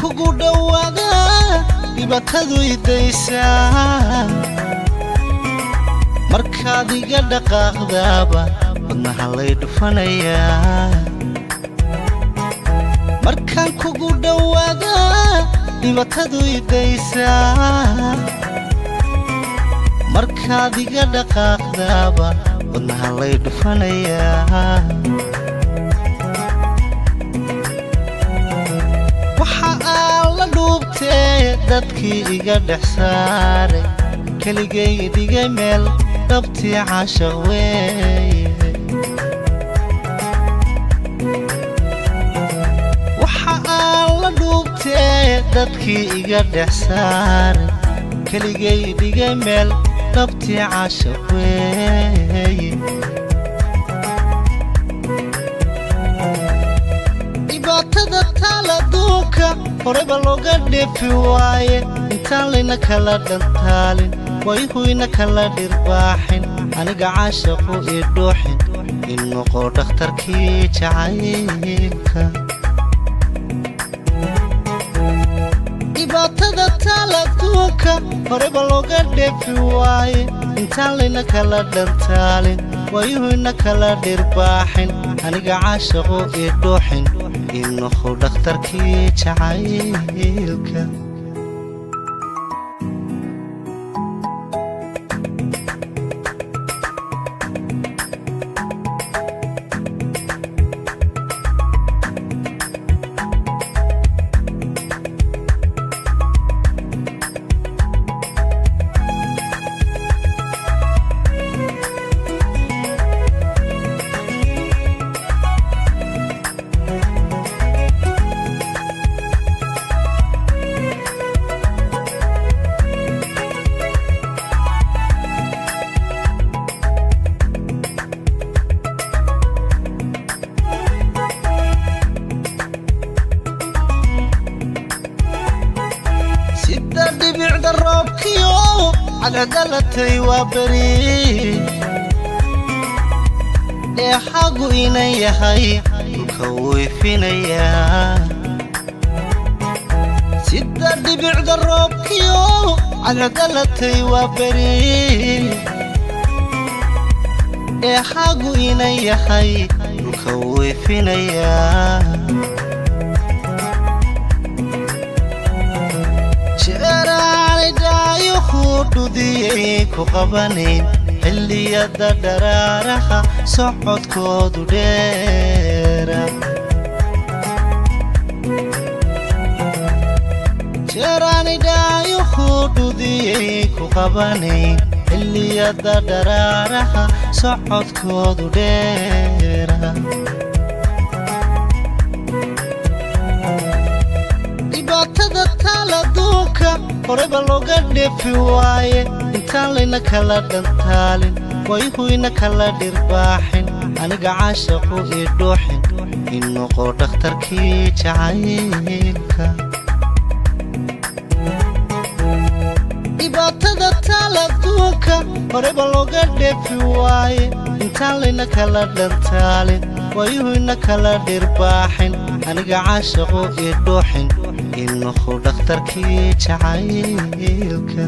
kugu dhawaada dhibaatadu idaysa markaad iga dhaqaaqdaaba wadnaha lay dhufanaya markaan kugu dhawaada dhibaatadu idaysa markaad iga dhaqaaqdaaba wadnaha lay dhufanaya dadkii iga dhex saaray keligay dhigay meel dhabtii caashaq weeye waxa aan la dhuubtee dadkii iga dhex saaray keligay dhigay meel dhabtii caashaq weeye dhibaatada taaladuunka horeba looga dheefi waaye intaan layna kala dhantaalin wayhuyna kala dhirbaaxin aniga caashaqu ii dhuuxin in noqo dhakhtarkii jacaylka dhibaatada taaladuunka horeba looga dheefi waaye intaan layna kala dhantaalin wayhuyna kala dhirbaaxin aniga caashaqu ii dhuuxin in noqo dhakhtarkii jacaylka dhibicda roobkiyo cadcedalatay waa beri dheexagu inan yahay dhulka weyfinayaa sida dhibicda roobkiyo cadcedalatay waa beri dheexagu inan yahay dhulka weyfinayaa dhudiyay ku qabanayn xilliyada dharaaraha socodkoodu dheera jeeraanidhaayohu dhudiyay ku qabanayn xilliyada dharaaraha socodkoodu dheera dhibaatada taaladuunka horeba looga dheefi waaye intaan layna kala dhantaalin wayhuyna kala dhirbaaxin aniga caashaqu ii dhuuxin in noqo dhakhtarkii jacaylka dhibaatada taaladuunka horeba looga dheefi waaye intaan layna kala dhantaalin wayhuyna kala dhirbaaxin aniga caashaqu ii dhuuxin in noqo dhakhtarkii jacaylka